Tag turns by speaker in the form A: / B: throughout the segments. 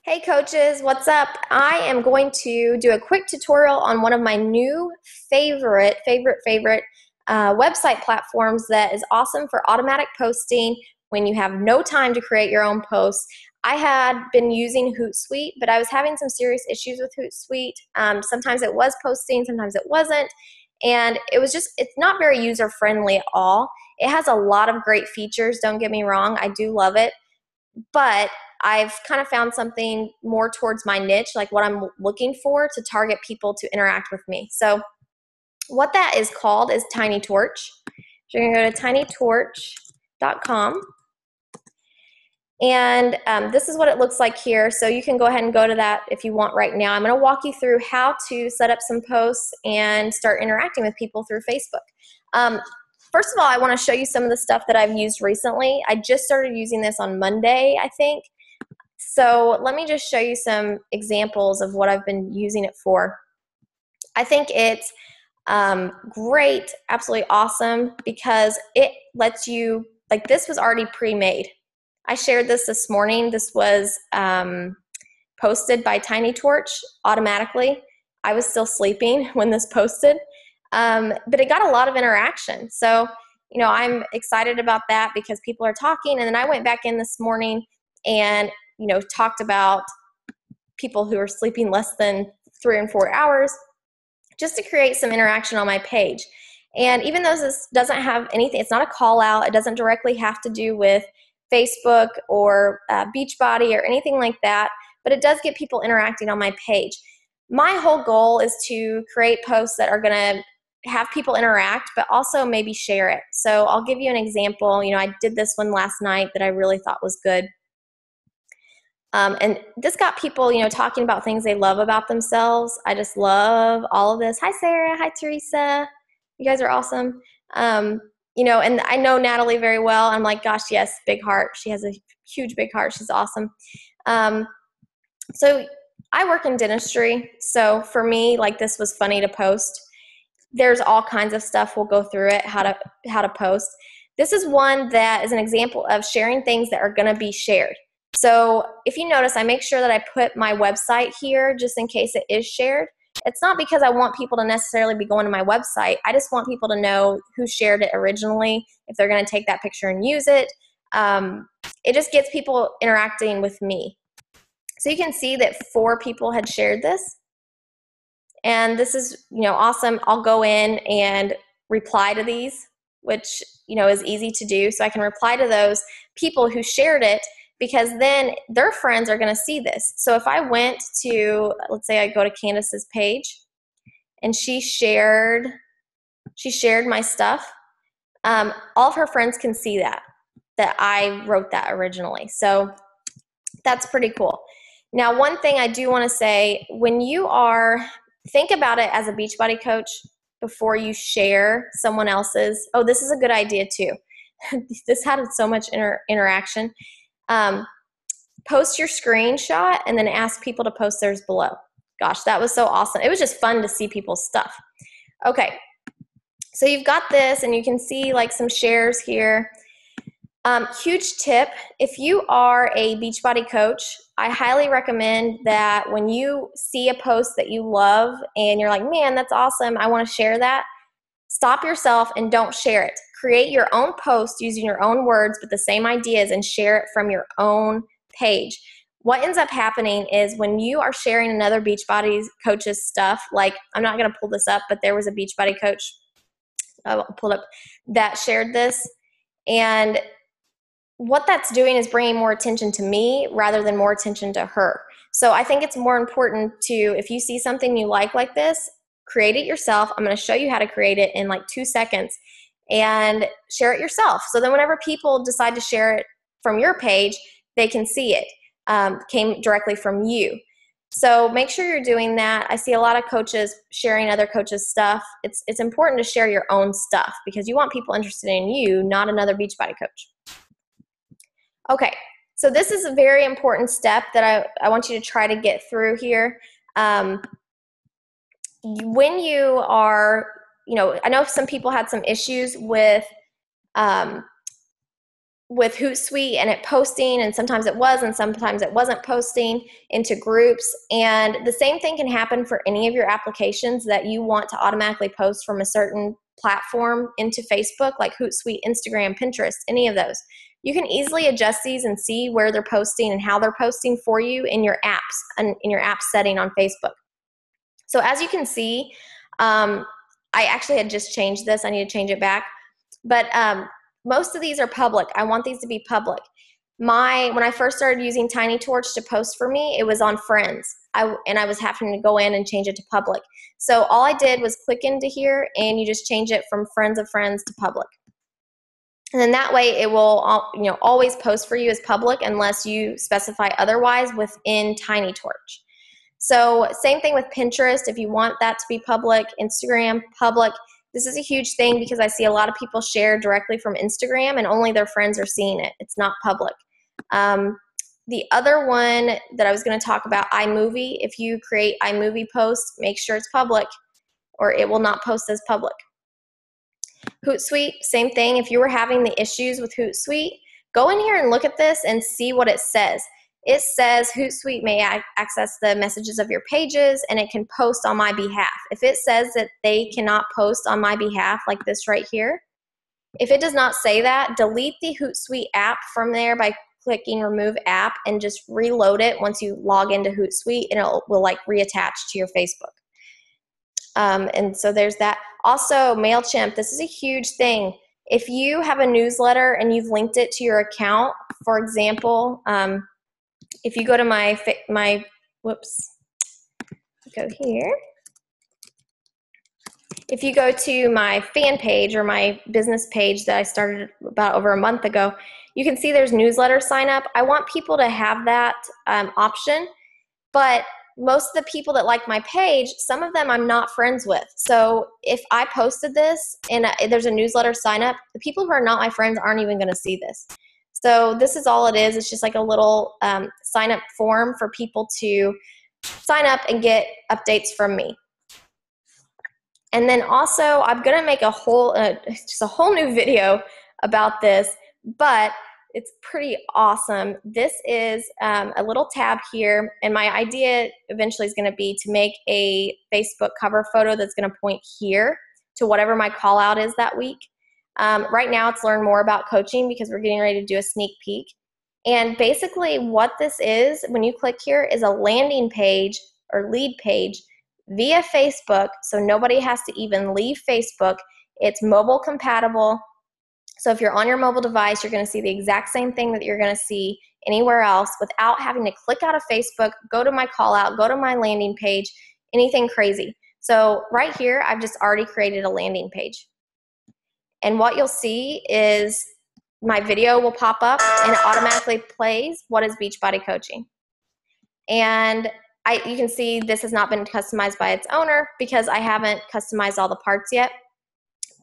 A: Hey coaches, what's up? I am going to do a quick tutorial on one of my new favorite website platforms that is awesome for automatic posting when you have no time to create your own posts. I had been using Hootsuite, but I was having some serious issues with Hootsuite. Sometimes it was posting, sometimes it wasn't. And it's not very user friendly at all. It has a lot of great features, don't get me wrong, I do love it. But I've kind of found something more towards my niche, like what I'm looking for to target people to interact with me. So what that is called is TinyTorch. So you're going to go to tinytorch.com. And this is what it looks like here. So you can go ahead and go to that if you want right now. I'm going to walk you through how to set up some posts and start interacting with people through Facebook. First of all, I want to show you some of the stuff that I've used recently. I just started using this on Monday, I think. So let me just show you some examples of what I've been using it for. I think it's great, absolutely awesome, because it lets you, like, this was already pre-made. I shared this morning. This was posted by TinyTorch automatically. I was still sleeping when this posted, but it got a lot of interaction. So, I'm excited about that because people are talking. And then I went back in this morning and, talked about people who are sleeping less than 3 and 4 hours just to create some interaction on my page. And even though this doesn't have anything, it's not a call out, it doesn't directly have to do with Facebook or Beachbody or anything like that, but it does get people interacting on my page. My whole goal is to create posts that are going to have people interact, but also maybe share it. So I'll give you an example. I did this one last night that I really thought was good. And this got people, talking about things they love about themselves. I just love all of this. Hi, Sarah. Hi, Teresa. You guys are awesome. And I know Natalie very well. I'm like, gosh, yes, big heart. She has a huge big heart. She's awesome. So I work in dentistry. So for me, like, this was funny to post. There's all kinds of stuff. We'll go through it, how to post. This is one that is an example of sharing things that are going to be shared. So if you notice, I make sure that I put my website here just in case it is shared. It's not because I want people to necessarily be going to my website. I just want people to know who shared it originally, if they're going to take that picture and use it. It just gets people interacting with me. So you can see that 4 people had shared this. And this is, awesome. I'll go in and reply to these, which, is easy to do. So I can reply to those people who shared it, because then their friends are going to see this. So if I went to, let's say I go to Candace's page and she shared my stuff, all of her friends can see that I wrote that originally. So that's pretty cool. Now, one thing I do want to say, when you think about it as a Beachbody coach before you share someone else's. Oh, this is a good idea too. This had so much interaction. Post your screenshot and then ask people to post theirs below. Gosh, that was so awesome. It was just fun to see people's stuff. Okay, so you've got this and you can see like some shares here. Huge tip, if you are a Beachbody coach, I highly recommend that when you see a post that you love and you're like, man, that's awesome, I want to share that, stop yourself and don't share it. Create your own post using your own words but the same ideas and share it from your own page. What ends up happening is when you are sharing another Beachbody coach's stuff, like, I'm not going to pull this up, but there was a Beachbody coach pulled up that shared this, and what that's doing is bringing more attention to me rather than more attention to her. So I think it's more important to, if you see something you like this, create it yourself. I'm going to show you how to create it in like 2 seconds and share it yourself. So then whenever people decide to share it from your page, they can see it came directly from you. So make sure you're doing that. I see a lot of coaches sharing other coaches' stuff. It's important to share your own stuff because you want people interested in you, not another Beachbody coach. Okay, so this is a very important step that I want you to try to get through here. When you are, I know some people had some issues with with Hootsuite and it posting, and sometimes it was and sometimes it wasn't posting into groups. And the same thing can happen for any of your applications that you want to automatically post from a certain platform into Facebook, like Hootsuite, Instagram, Pinterest, any of those. You can easily adjust these and see where they're posting and how they're posting for you in your apps and in your app setting on Facebook. So as you can see, I actually had just changed this. I need to change it back. But most of these are public. I want these to be public. When I first started using TinyTorch to post for me, it was on friends. And I was having to go in and change it to public. So all I did was click into here, and you just change it from friends of friends to public. And then that way it will always post for you as public unless you specify otherwise within TinyTorch. So same thing with Pinterest. If you want that to be public, Instagram, public. This is a huge thing because I see a lot of people share directly from Instagram and only their friends are seeing it. It's not public. The other one that I was going to talk about, iMovie. If you create iMovie posts, make sure it's public or it will not post as public. Hootsuite, same thing. If you were having the issues with Hootsuite, go in here and look at this and see what it says. It says Hootsuite may access the messages of your pages and it can post on my behalf. If it says that they cannot post on my behalf, like this right here, if it does not say that, delete the Hootsuite app from there by clicking remove app and just reload it once you log into Hootsuite, and it will like reattach to your Facebook. And so there's that. Also, MailChimp, this is a huge thing. If you have a newsletter and you've linked it to your account, for example, if you go to go here. If you go to my fan page or my business page that I started about over a month ago, you can see there's newsletter sign up. I want people to have that option, but most of the people that like my page, some of them I'm not friends with. So if I posted this and there's a newsletter sign up, the people who are not my friends aren't even going to see this. So this is all it is. It's just like a little sign up form for people to sign up and get updates from me. And then also I'm going to make a whole new video about this, but it's pretty awesome. This is a little tab here, and my idea eventually is going to be to make a Facebook cover photo that's going to point here to whatever my call out is that week. Right now it's learn more about coaching because we're getting ready to do a sneak peek. And basically what this is, when you click here, is a landing page or lead page via Facebook, so nobody has to even leave Facebook. It's mobile compatible. So if you're on your mobile device, you're going to see the exact same thing that you're going to see anywhere else without having to click out of Facebook, go to my call out, go to my landing page, anything crazy. So right here, I've just already created a landing page. And what you'll see is my video will pop up and it automatically plays what is Beachbody Coaching. And you can see this has not been customized by its owner because I haven't customized all the parts yet.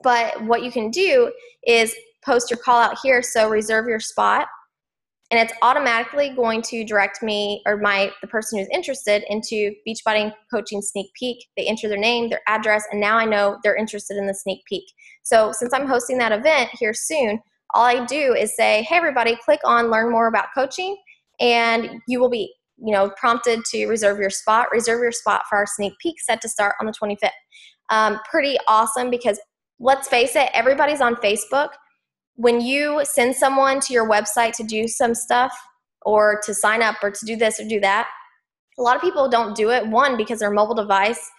A: But what you can do is post your call out here, so reserve your spot, and it's automatically going to direct me or the person who's interested into Beachbody Coaching sneak peek. They enter their name, their address, and now I know they're interested in the sneak peek. So since I'm hosting that event here soon, all I do is say, hey everybody, click on learn more about coaching, and you will be prompted to reserve your spot. Reserve your spot for our sneak peek set to start on the 25th. Pretty awesome because let's face it, everybody's on Facebook. When you send someone to your website to do some stuff or to sign up or to do this or do that, a lot of people don't do it. One, because their mobile device,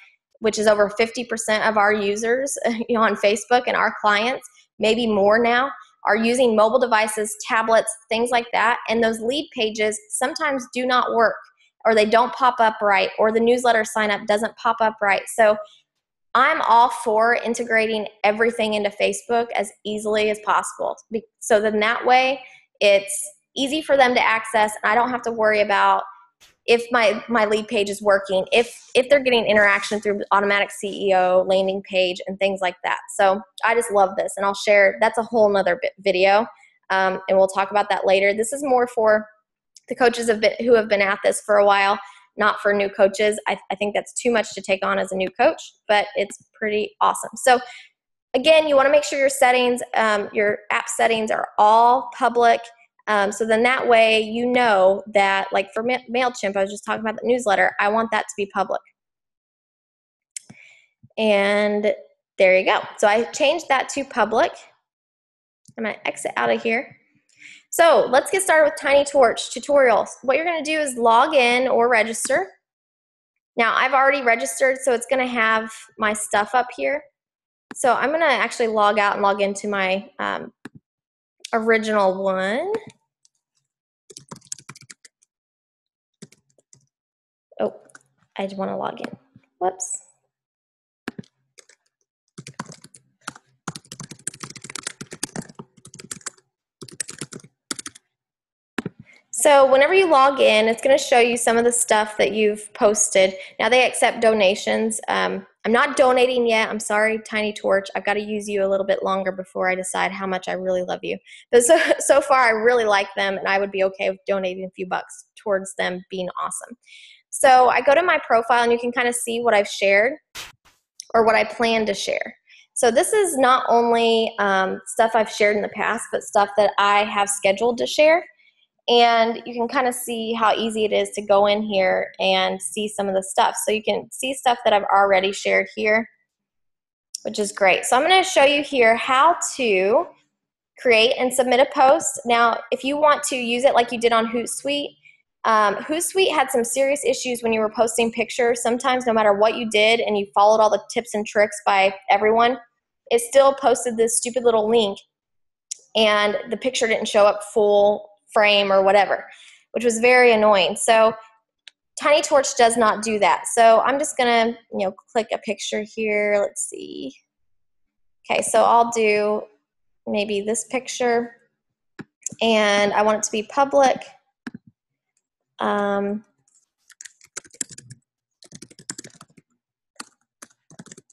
A: which is over 50% of our users on Facebook and our clients, maybe more now, are using mobile devices, tablets, things like that. And those lead pages sometimes do not work, or they don't pop up right, or the newsletter sign up doesn't pop up right. So I'm all for integrating everything into Facebook as easily as possible. So then that way it's easy for them to access, and I don't have to worry about if my lead page is working, if they're getting interaction through automatic CEO, landing page, and things like that. So I just love this, and I'll share. That's a whole nother video, and we'll talk about that later. This is more for the coaches who have been at this for a while, not for new coaches. I think that's too much to take on as a new coach, but it's pretty awesome. So Again, you want to make sure your settings, your app settings are all public. So then that way you know that, like for MailChimp, I was just talking about the newsletter, I want that to be public. And there you go. So I changed that to public. I'm going to exit out of here. So let's get started with TinyTorch tutorials. What you're going to do is log in or register. Now I've already registered, so it's going to have my stuff up here. So I'm going to actually log out and log into my original one. Oh, I want to log in. Whoops. So whenever you log in, it's going to show you some of the stuff that you've posted. Now they accept donations. I'm not donating yet. I'm sorry, TinyTorch. I've got to use you a little bit longer before I decide how much I really love you. But so far, I really like them, and I would be okay with donating a few bucks towards them being awesome. So I go to my profile, and you can kind of see what I've shared or what I plan to share. So this is not only stuff I've shared in the past, but stuff that I have scheduled to share. And you can kind of see how easy it is to go in here and see some of the stuff. So you can see stuff that I've already shared here, which is great. So I'm going to show you here how to create and submit a post. Now, if you want to use it like you did on Hootsuite, Hootsuite had some serious issues when you were posting pictures. Sometimes no matter what you did and you followed all the tips and tricks by everyone, it still posted this stupid little link and the picture didn't show up full frame or whatever, which was very annoying. So TinyTorch does not do that. So I'm just gonna, click a picture here. Let's see. Okay, so I'll do maybe this picture, and I want it to be public.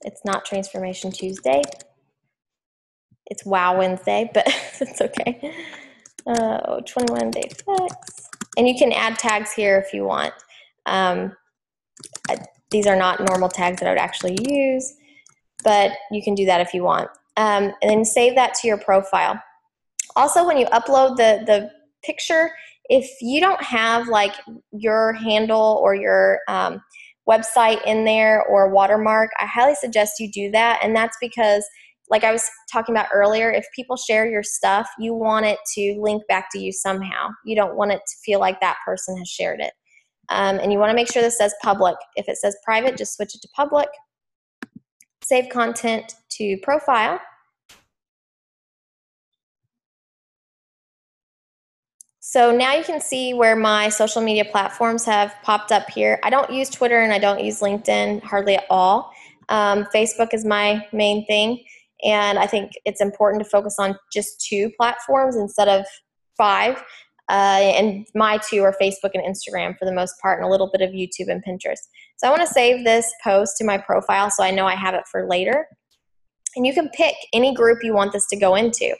A: It's not Transformation Tuesday. It's Wow Wednesday, but it's okay. 21 day flex. And you can add tags here if you want. These are not normal tags that I would actually use, but you can do that if you want. And then save that to your profile. Also, when you upload the picture, if you don't have like your handle or your website in there or watermark, I highly suggest you do that. And that's because, like I was talking about earlier, if people share your stuff, you want it to link back to you somehow. You don't want it to feel like that person has shared it. And you want to make sure this says public. If it says private, just switch it to public. Save content to profile. So now you can see where my social media platforms have popped up here. I don't use Twitter and I don't use LinkedIn hardly at all. Facebook is my main thing, and I think it's important to focus on just 2 platforms instead of 5. And my 2 are Facebook and Instagram for the most part, and a little bit of YouTube and Pinterest. So I want to save this post to my profile so I know I have it for later. And you can pick any group you want this to go into.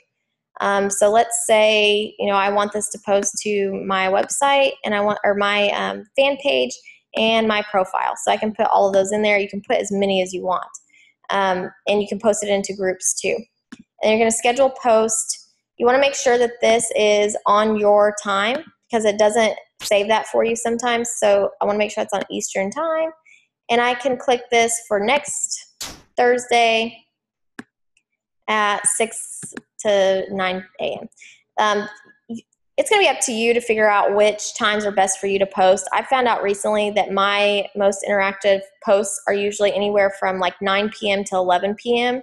A: So let's say, I want this to post to my website and my fan page and my profile. So I can put all of those in there. You can put as many as you want. And you can post it into groups too. And you're going to schedule post. You want to make sure that this is on your time because it doesn't save that for you sometimes. So I want to make sure it's on Eastern time. And I can click this for next Thursday at 6 to 9 a.m. It's going to be up to you to figure out which times are best for you to post. I found out recently that my most interactive posts are usually anywhere from like 9 p.m. to 11 p.m.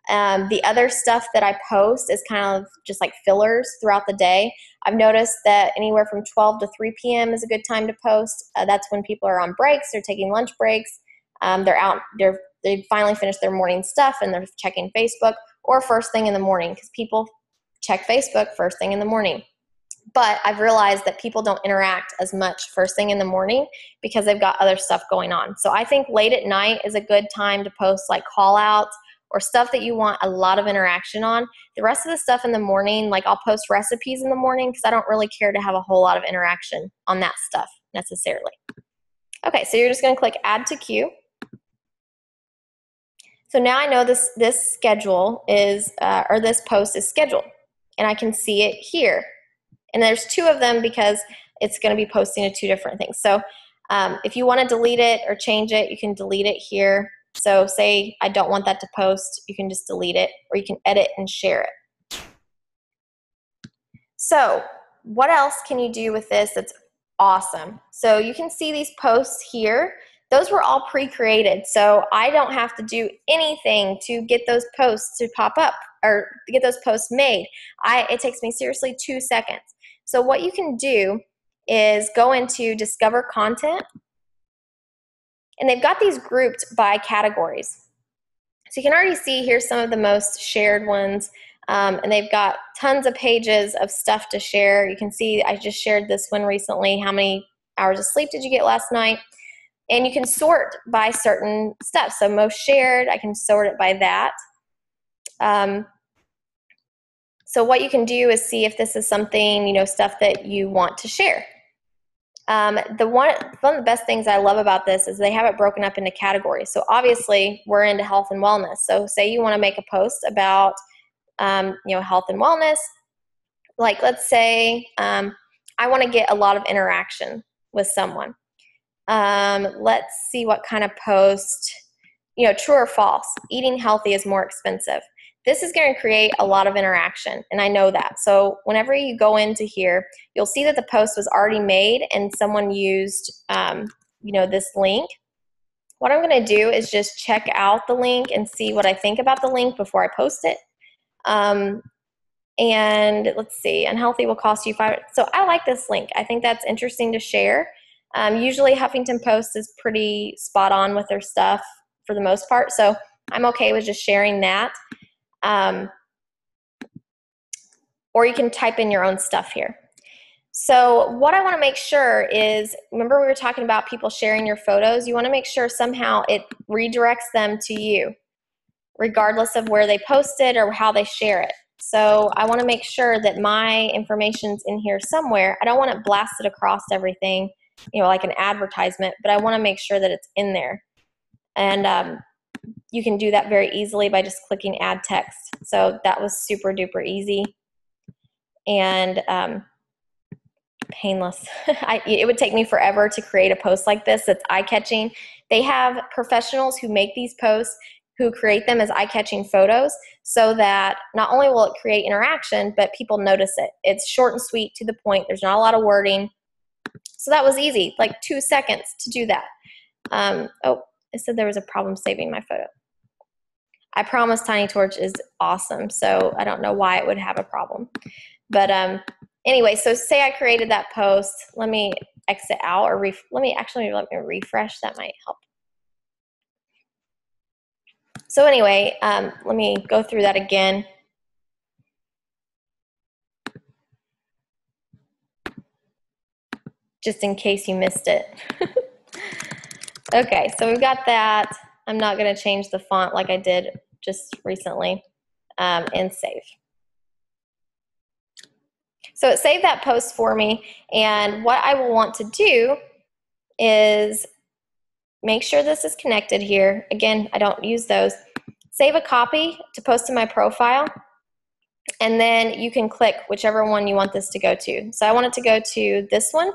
A: The other stuff that I post is kind of just like fillers throughout the day. I've noticed that anywhere from 12 to 3 p.m. is a good time to post. That's when people are on breaks, they're taking lunch breaks, they finally finished their morning stuff and they're checking Facebook, or first thing in the morning, because people check Facebook first thing in the morning. But I've realized that people don't interact as much first thing in the morning because they've got other stuff going on. So I think late at night is a good time to post like call outs or stuff that you want a lot of interaction on. The rest of the stuff in the morning, like I'll post recipes in the morning because I don't really care to have a whole lot of interaction on that stuff necessarily. Okay, so you're just going to click add to queue. So now I know this schedule is, or this post is scheduled, and I can see it here. And there's two of them because it's going to be posting to two different things. So if you want to delete it or change it, you can delete it here. So say I don't want that to post, you can just delete it, or you can edit and share it. So what else can you do with this that's awesome? So you can see these posts here. Those were all pre-created, so I don't have to do anything to get those posts to pop up or get those posts made. It takes me seriously 2 seconds. So what you can do is go into Discover Content, and they've got these grouped by categories. So you can already see here's some of the most shared ones, and they've got tons of pages of stuff to share. You can see I just shared this one recently. How many hours of sleep did you get last night? And you can sort by certain steps. So most shared, I can sort it by that. So what you can do is see if this is something, stuff that you want to share. One of the best things I love about this is they have it broken up into categories. So obviously we're into health and wellness. So say you want to make a post about health and wellness. Like let's say I want to get a lot of interaction with someone. Let's see what kind of post, true or false. Eating healthy is more expensive. This is going to create a lot of interaction, and I know that. So whenever you go into here, you'll see that the post was already made and someone used, this link. What I'm going to do is just check out the link and see what I think about the link before I post it. And let's see, unhealthy will cost you $5. So I like this link. I think that's interesting to share. Usually Huffington Post is pretty spot on with their stuff for the most part, so I'm okay with just sharing that. Or you can type in your own stuff here. So what I want to make sure is, remember we were talking about people sharing your photos? You want to make sure somehow it redirects them to you, regardless of where they post it or how they share it. So I want to make sure that my information's in here somewhere. I don't want it blasted across everything, like an advertisement, but I want to make sure that it's in there. And you can do that very easily by just clicking add text. So that was super duper easy and painless. It would take me forever to create a post like this that's eye-catching. They have professionals who make these posts who create them as eye-catching photos so that not only will it create interaction, but people notice it. It's short and sweet, to the point. There's not a lot of wording. So that was easy, like 2 seconds to do that. Oh, it said there was a problem saving my photo. I promise TinyTorch is awesome, so I don't know why it would have a problem. But anyway, so say I created that post. Let me exit out, or let me refresh. That might help. So anyway, let me go through that again. Just in case you missed it. Okay, so we've got that. I'm not going to change the font like I did just recently, and save. So it saved that post for me, and what I will want to do is make sure this is connected here. Again, I don't use those. Save a copy to post to my profile, and then you can click whichever one you want this to go to. So I want it to go to this one,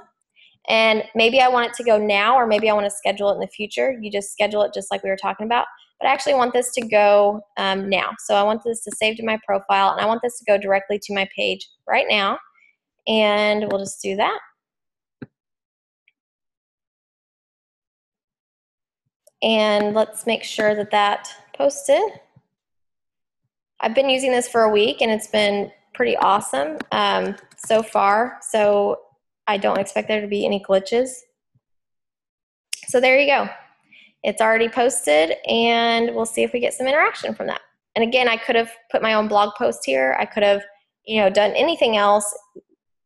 A: and maybe I want it to go now, or maybe I want to schedule it in the future. You just schedule it just like we were talking about. But I actually want this to go now. So I want this to save to my profile, and I want this to go directly to my page right now. And we'll just do that. And let's make sure that that posted. I've been using this for a week, and it's been pretty awesome so far. So I don't expect there to be any glitches. So there you go. It's already posted, and we'll see if we get some interaction from that. And again, I could have put my own blog post here. I could have, done anything else,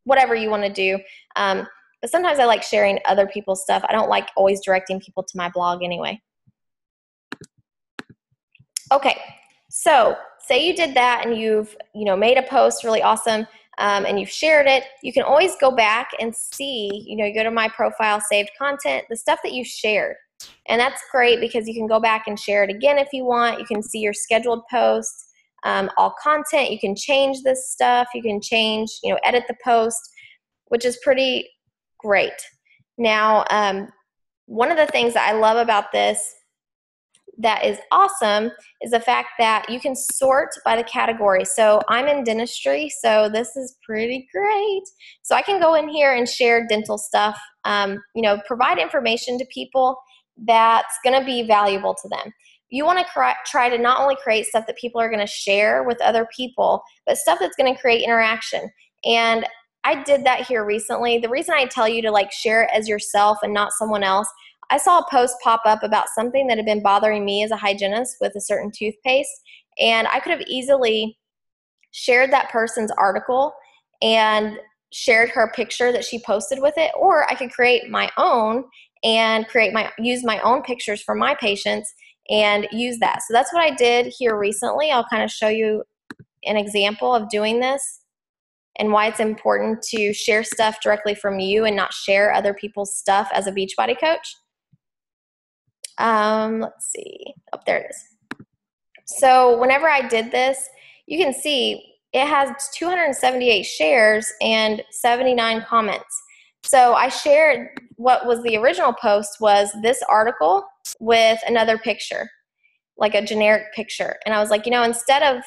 A: whatever you want to do. But sometimes I like sharing other people's stuff. I don't like always directing people to my blog anyway. Okay, so say you did that and you've made a post really awesome, and you've shared it. You can always go back and see, you go to my profile, saved content, the stuff that you shared. And that's great because you can go back and share it again if you want. You can see your scheduled posts, all content. You can change this stuff. You can change, edit the post, which is pretty great. Now, one of the things that I love about this that is awesome is the fact that you can sort by the category. So I'm in dentistry, so this is pretty great. So I can go in here and share dental stuff, provide information to people that's going to be valuable to them. You want to try to not only create stuff that people are going to share with other people, but stuff that's going to create interaction. And I did that here recently. The reason I tell you to share it as yourself and not someone else, I saw a post pop up about something that had been bothering me as a hygienist with a certain toothpaste, and I could have easily shared that person's article and shared her picture that she posted with it, or I could create my own and use my own pictures from my patients and use that. So that's what I did here recently. I'll kind of show you an example of doing this and why it's important to share stuff directly from you and not share other people's stuff as a Beachbody coach. Let's see. Oh, there it is. So whenever I did this, you can see it has 278 shares and 79 comments. So I shared what was the original post was this article with another picture, like a generic picture. And I was like, instead of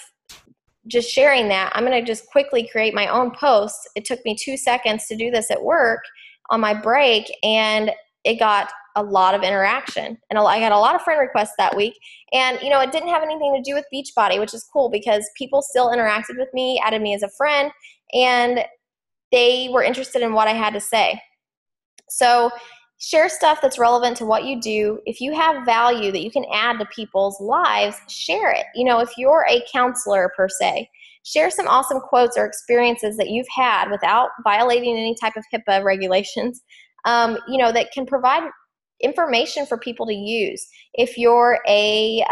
A: just sharing that, I'm going to just quickly create my own post. It took me 2 seconds to do this at work on my break, and it got a lot of interaction. And I got a lot of friend requests that week. And, it didn't have anything to do with Beachbody, which is cool because people still interacted with me, added me as a friend, and they were interested in what I had to say. So share stuff that's relevant to what you do. If you have value that you can add to people's lives, share it. If you're a counselor per se, share some awesome quotes or experiences that you've had without violating any type of HIPAA regulations, that can provide information for people to use. If you're a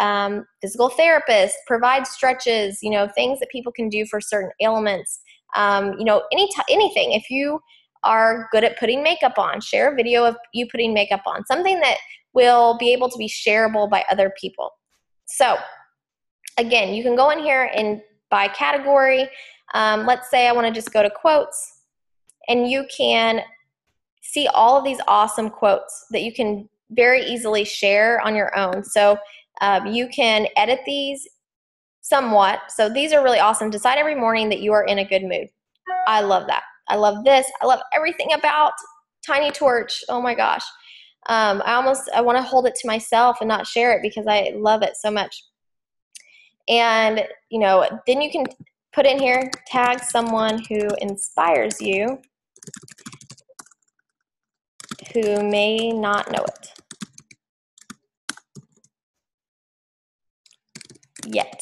A: physical therapist, provide stretches, things that people can do for certain ailments, anything. If you are good at putting makeup on, share a video of you putting makeup on, something that will be able to be shareable by other people. So again, you can go in here and by category, let's say I want to just go to quotes, and you can see all of these awesome quotes that you can very easily share on your own. So you can edit these somewhat. So these are really awesome. Decide every morning that you are in a good mood. I love that. I love this. I love everything about TinyTorch. Oh my gosh. I want to hold it to myself and not share it because I love it so much. And, then you can put in here, tag someone who inspires you who may not know it yet.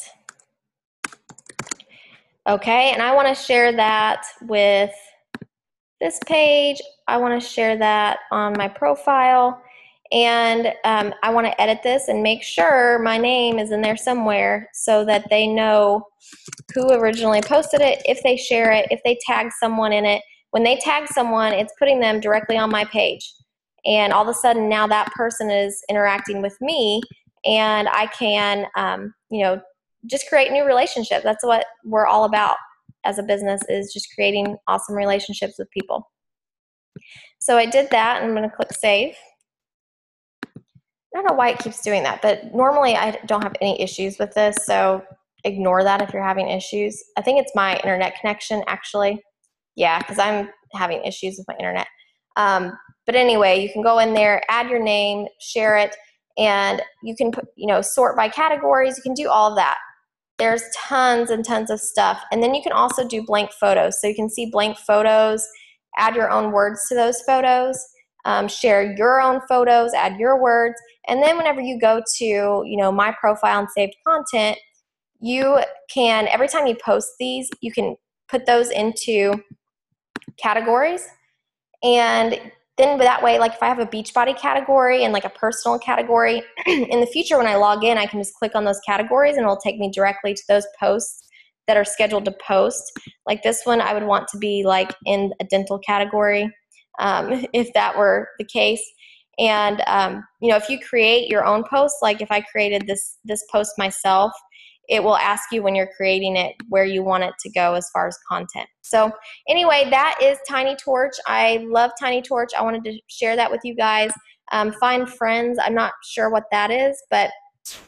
A: Okay, and I want to share that with this page. I want to share that on my profile, and I want to edit this and make sure my name is in there somewhere so that they know who originally posted it, if they share it, if they tag someone in it. When they tag someone, it's putting them directly on my page. And all of a sudden now that person is interacting with me, and I can, just create new relationships. That's what we're all about as a business, is just creating awesome relationships with people. So I did that, and I'm going to click save. I don't know why it keeps doing that, but normally I don't have any issues with this, so ignore that if you're having issues. I think it's my internet connection, actually. Yeah, because I'm having issues with my internet. But anyway, you can go in there, add your name, share it, and you can put, sort by categories. You can do all of that. There's tons and tons of stuff. And then you can also do blank photos. So you can see blank photos, add your own words to those photos, share your own photos, add your words. And then whenever you go to, my profile and saved content, you can, every time you post these, you can put those into categories. And then that way, if I have a Beachbody category and a personal category, in the future when I log in, I can just click on those categories and it'll take me directly to those posts that are scheduled to post. Like this one, I would want to be in a dental category, if that were the case. And you know, if you create your own posts, like if I created this post myself, it will ask you when you're creating it where you want it to go as far as content. So anyway, that is TinyTorch. I love TinyTorch. I wanted to share that with you guys. Find friends. I'm not sure what that is, but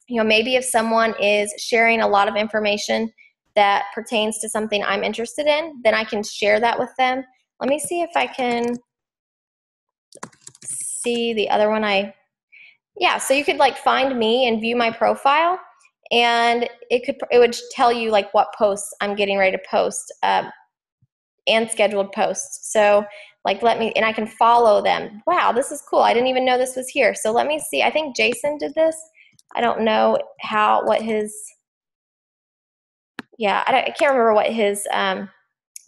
A: you know, maybe if someone is sharing a lot of information that pertains to something I'm interested in, then I can share that with them. Let me see if I can see the other one. Yeah, so you could like find me and view my profile, and it would tell you like what posts I'm getting ready to post, and scheduled posts. So like and I can follow them. Wow, this is cool. I didn't even know this was here. So let me see. I think Jason did this. I don't know what his, yeah, I can't remember what his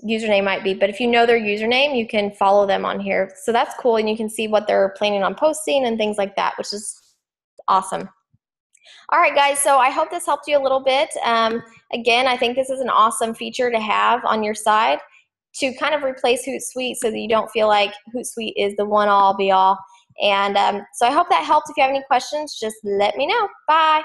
A: username might be, but if you know their username, you can follow them on here. So that's cool, and you can see what they're planning on posting and things like that, which is awesome. All right, guys, so I hope this helped you a little bit. Again, I think this is an awesome feature to have on your side to kind of replace Hootsuite so that you don't feel like Hootsuite is the one-all, be-all. And so I hope that helped. If you have any questions, just let me know. Bye.